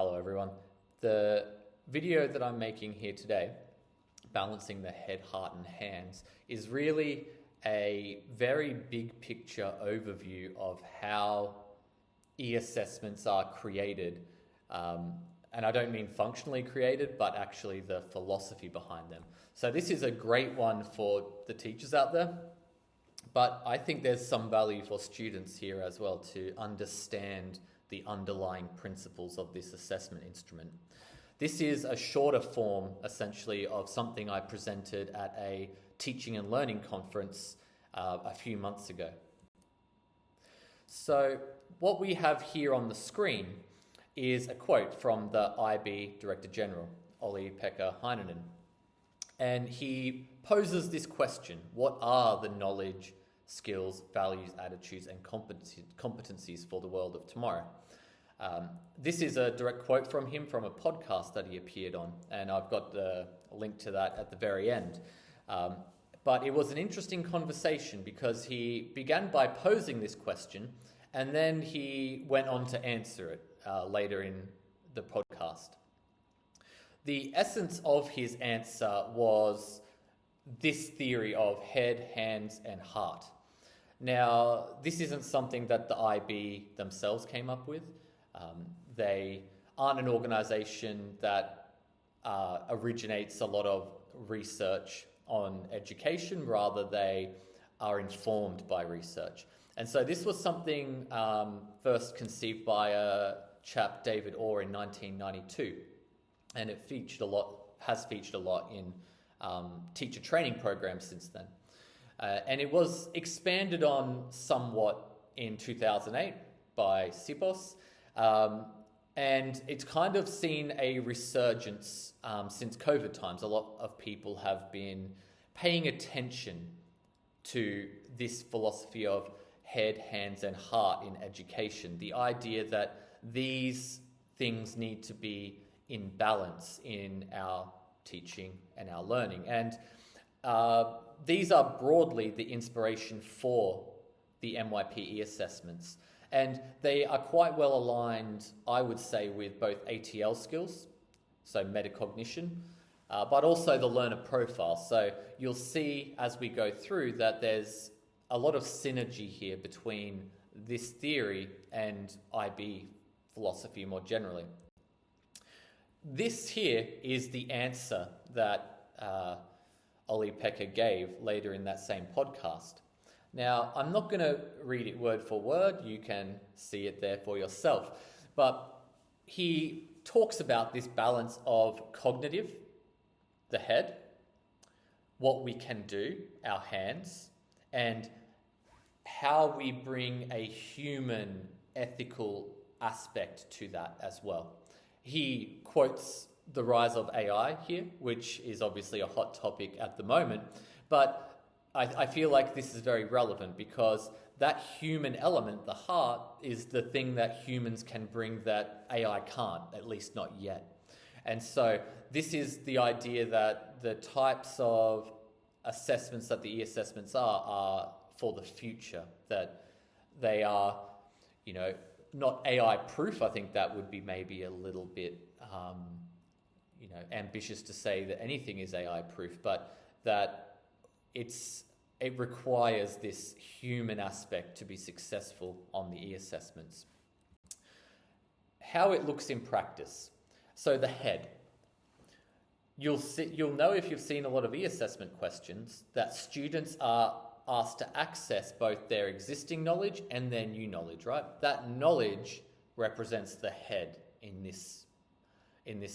Hello everyone. The video that I'm making here today, balancing the head, heart and hands, is really a very big picture overview of how e-assessments are created. And I don't mean functionally created, but actually the philosophy behind them. So this is a great one for the teachers out there, but I think there's some value for students here as well to understand the underlying principles of this assessment instrument. This is a shorter form, essentially, of something I presented at a teaching and learning conference a few months ago. So what we have here on the screen is a quote from the IB Director General, Olli-Pekka Heinonen. And he poses this question: what are the knowledge, skills, values, attitudes, and competencies for the world of tomorrow? This is a direct quote from him from a podcast that he appeared on, and I've got a link to that at the very end. But it was an interesting conversation because he began by posing this question, and then he went on to answer it later in the podcast. The essence of his answer was this theory of head, hands, and heart. Now, this isn't something that the IB themselves came up with. They aren't an organization that originates a lot of research on education. Rather, they are informed by research. And so this was something first conceived by a chap, David Orr, in 1992. And it has featured a lot in teacher training programs since then. And it was expanded on somewhat in 2008 by Sipos. And it's kind of seen a resurgence since COVID times. A lot of people have been paying attention to this philosophy of head, hands, and heart in education. The idea that these things need to be in balance in our teaching and our learning. And these are broadly the inspiration for the MYP eAssessments. And they are quite well aligned, I would say, with both ATL skills, so metacognition, but also the learner profile. So you'll see as we go through that there's a lot of synergy here between this theory and IB philosophy more generally. This here is the answer that Olli-Pekka gave later in that same podcast. Now, I'm not going to read it word for word. You can see it there for yourself. But he talks about this balance of cognitive, the head, what we can do, our hands, and how we bring a human ethical aspect to that as well. He quotes the rise of AI here, which is obviously a hot topic at the moment, but I feel like this is very relevant because that human element, the heart, is the thing that humans can bring that AI can't, at least not yet. And so this is the idea that the types of assessments that the e-assessments are for the future, that they are, not AI proof. I think that would be maybe a little bit, ambitious to say that anything is AI proof, but that it requires this human aspect to be successful on the e-assessments. How it looks in practice. So the head. You'll know if you've seen a lot of e-assessment questions that students are asked to access both their existing knowledge and their new knowledge, right? That knowledge represents the head in this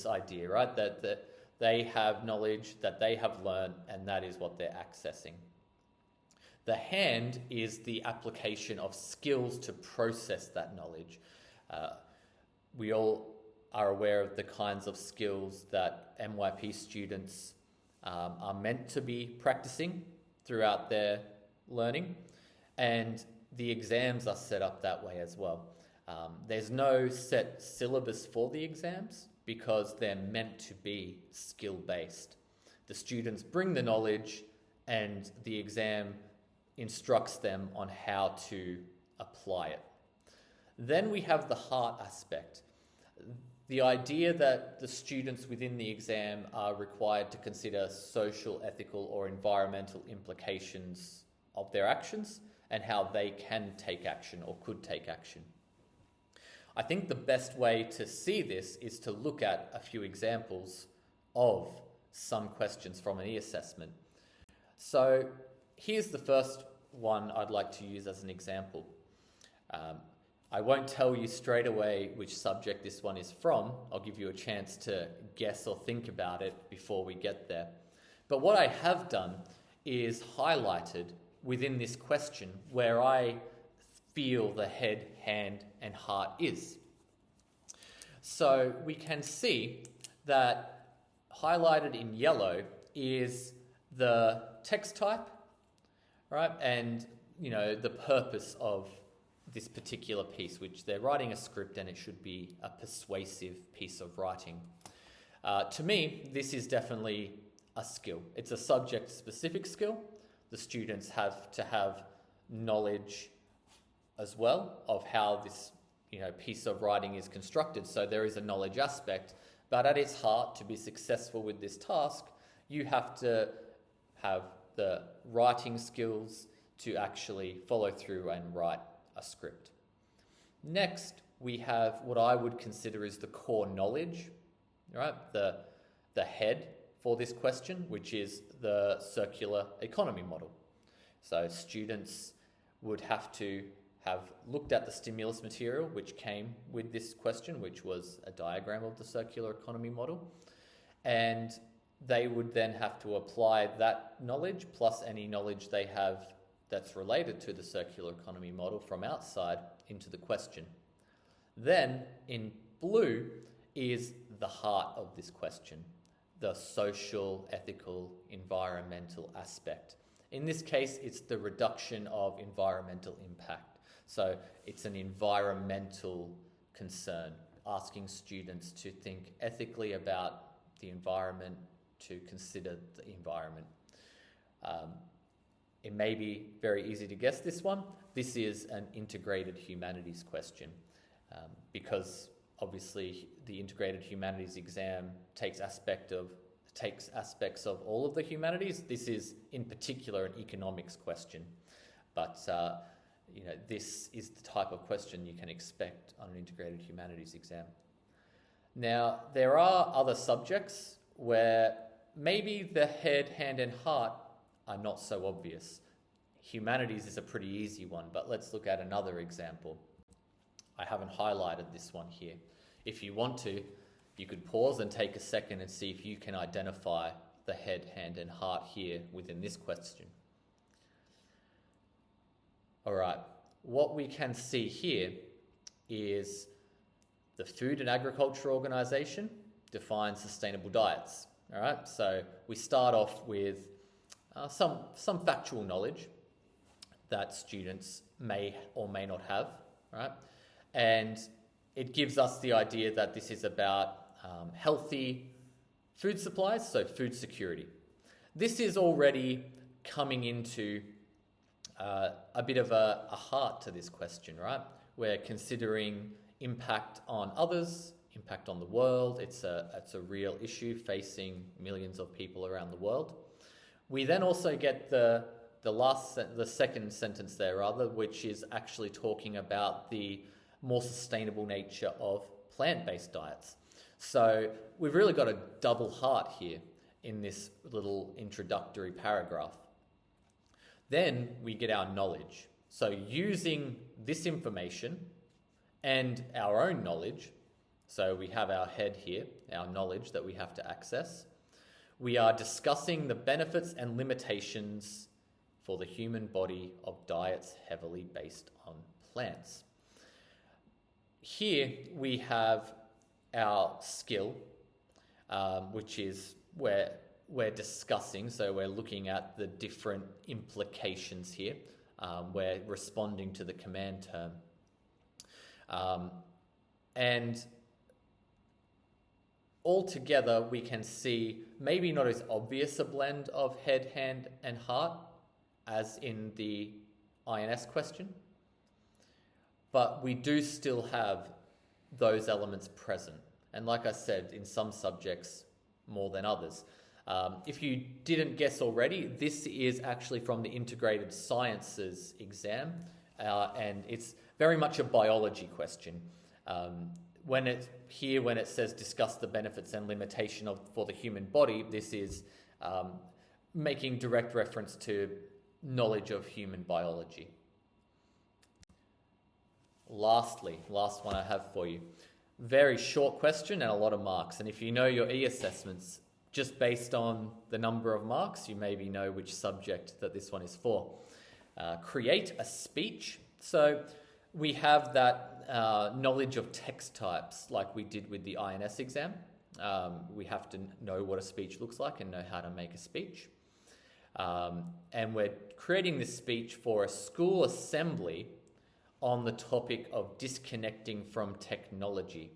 idea, right? That they have knowledge that they have learned, and that is what they're accessing. The hand is the application of skills to process that knowledge. We all are aware of the kinds of skills that MYP students are meant to be practicing throughout their learning, and the exams are set up that way as well. There's no set syllabus for the exams because they're meant to be skill-based. The students bring the knowledge and the exam instructs them on how to apply it. Then we have the heart aspect. the idea that the students within the exam are required to consider social, ethical, or environmental implications of their actions and how they can take action or could take action. I think the best way to see this is to look at a few examples of some questions from an eAssessment. So here's the first one I'd like to use as an example. I won't tell you straight away which subject this one is from. I'll give you a chance to guess or think about it before we get there. But what I have done is highlighted within this question where I feel the head, hand, and heart is. So we can see that highlighted in yellow is the text type, right? And, the purpose of this particular piece, which they're writing a script and it should be a persuasive piece of writing. To me, this is definitely a skill. It's a subject-specific skill. The students have to have knowledge as well of how this piece of writing is constructed. So there is a knowledge aspect, but at its heart, to be successful with this task, you have to have the writing skills to actually follow through and write a script. Next, we have what I would consider is the core knowledge, right? The head for this question, which is the circular economy model. So students would have to have looked at the stimulus material which came with this question, which was a diagram of the circular economy model, and they would then have to apply that knowledge plus any knowledge they have that's related to the circular economy model from outside into the question. Then in blue is the heart of this question, the social, ethical, environmental aspect. In this case, it's the reduction of environmental impact. So it's an environmental concern, asking students to think ethically about the environment, to consider the environment. It may be very easy to guess this one. This is an integrated humanities question because obviously the integrated humanities exam takes aspects of all of the humanities. This is in particular an economics question, but this is the type of question you can expect on an integrated humanities exam. Now, there are other subjects where maybe the head, hand, and heart are not so obvious. Humanities is a pretty easy one, but let's look at another example. I haven't highlighted this one here. If you want to, you could pause and take a second and see if you can identify the head, hand, and heart here within this question. All right, what we can see here is the Food and Agriculture Organization defines sustainable diets. All right, so we start off with some factual knowledge that students may or may not have, right? And it gives us the idea that this is about healthy food supplies, so food security. This is already coming into a bit of a heart to this question, right? We're considering impact on others, impact on the world. It's a real issue facing millions of people around the world. We then also get the second sentence there, rather, which is actually talking about the more sustainable nature of plant-based diets. So we've really got a double heart here in this little introductory paragraph. Then we get our knowledge. So using this information and our own knowledge, so we have our head here, our knowledge that we have to access. We are discussing the benefits and limitations for the human body of diets heavily based on plants. Here we have our skill, which is where we're discussing, so we're looking at the different implications here. We're responding to the command term. And altogether, we can see maybe not as obvious a blend of head, hand, and heart as in the INS question, but we do still have those elements present. And like I said, in some subjects more than others. If you didn't guess already, this is actually from the Integrated Sciences exam, and it's very much a biology question. When it says discuss the benefits and limitation for the human body, this is making direct reference to knowledge of human biology. Lastly, last one I have for you. Very short question and a lot of marks. And if you know your e-assessments, just based on the number of marks, you maybe know which subject that this one is for. Create a speech. So we have that knowledge of text types like we did with the INS exam. We have to know what a speech looks like and know how to make a speech. And we're creating this speech for a school assembly on the topic of disconnecting from technology.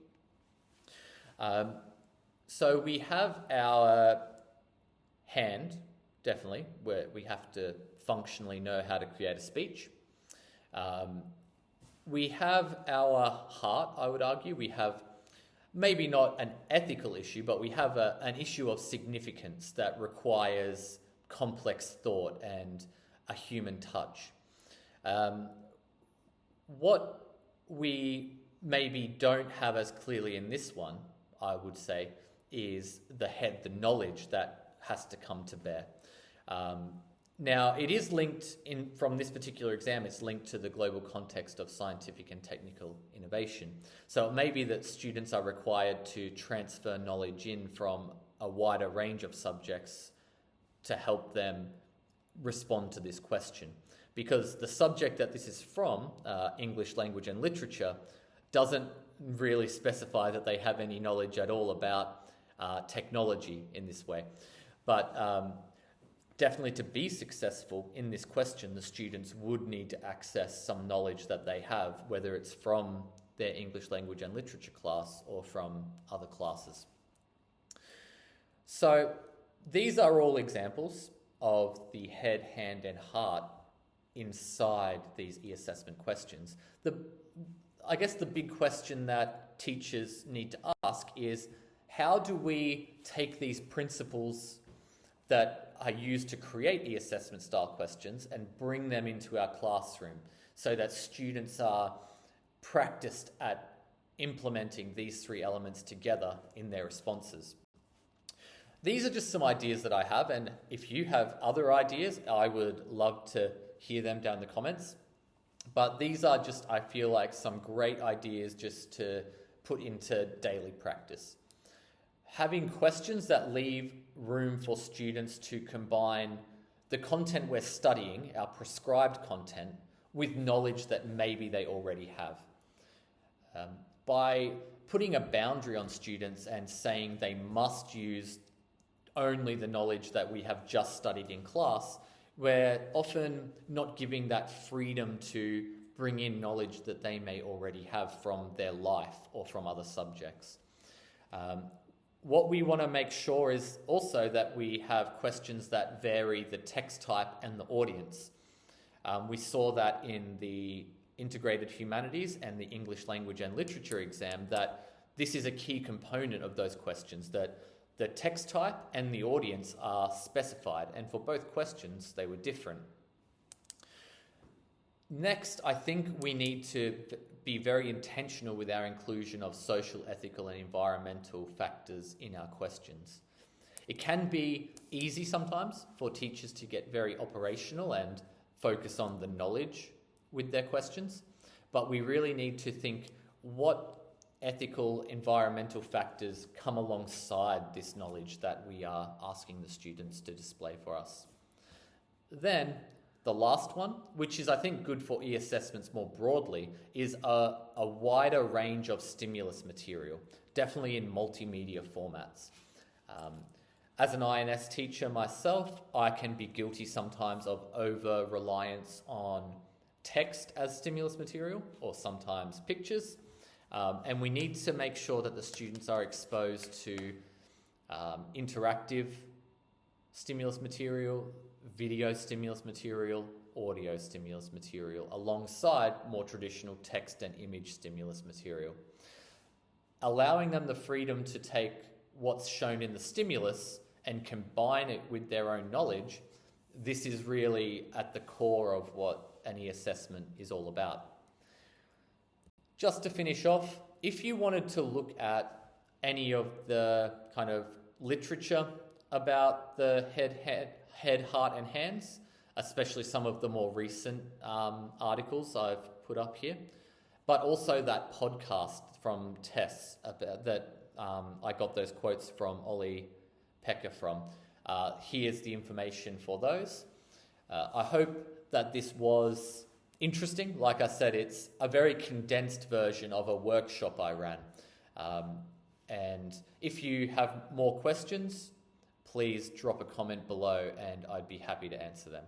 So we have our hand, definitely, where we have to functionally know how to create a speech. We have our heart, I would argue. We have maybe not an ethical issue, but we have an issue of significance that requires complex thought and a human touch. What we maybe don't have as clearly in this one, I would say, is the knowledge that has to come to bear. Now, it is linked from this particular exam, it's linked to the global context of scientific and technical innovation. So it may be that students are required to transfer knowledge in from a wider range of subjects to help them respond to this question. Because the subject that this is from, English language and literature, doesn't really specify that they have any knowledge at all about technology in this way. But definitely to be successful in this question, the students would need to access some knowledge that they have, whether it's from their English language and literature class or from other classes. So these are all examples of the head, hand, and heart inside these e-assessment questions. I guess the big question that teachers need to ask is, how do we take these principles that are used to create e-assessment style questions and bring them into our classroom so that students are practiced at implementing these three elements together in their responses? These are just some ideas that I have, and if you have other ideas, I would love to hear them down in the comments. But these are just, I feel like, some great ideas just to put into daily practice. Having questions that leave room for students to combine the content we're studying, our prescribed content, with knowledge that maybe they already have. By putting a boundary on students and saying they must use only the knowledge that we have just studied in class, we're often not giving that freedom to bring in knowledge that they may already have from their life or from other subjects. What we want to make sure is also that we have questions that vary the text type and the audience. We saw that in the Integrated Humanities and the English Language and Literature exam, that this is a key component of those questions, that the text type and the audience are specified, and for both questions, they were different. Next, I think we need to be very intentional with our inclusion of social, ethical, and environmental factors in our questions. It can be easy sometimes for teachers to get very operational and focus on the knowledge with their questions, but we really need to think what ethical, environmental factors come alongside this knowledge that we are asking the students to display for us. Then, the last one, which is I think good for e-assessments more broadly, is a wider range of stimulus material, definitely in multimedia formats. As an INS teacher myself, I can be guilty sometimes of over-reliance on text as stimulus material, or sometimes pictures. And we need to make sure that the students are exposed to interactive stimulus material, video stimulus material, audio stimulus material, alongside more traditional text and image stimulus material. allowing them the freedom to take what's shown in the stimulus and combine it with their own knowledge, this is really at the core of what an eAssessment is all about. Just to finish off, if you wanted to look at any of the kind of literature about the head, heart, and hands, especially some of the more recent articles I've put up here, but also that podcast from Tess that I got those quotes from Ollie Pecker from. Here's the information for those. I hope that this was interesting. Like I said, it's a very condensed version of a workshop I ran. And if you have more questions, please drop a comment below and I'd be happy to answer them.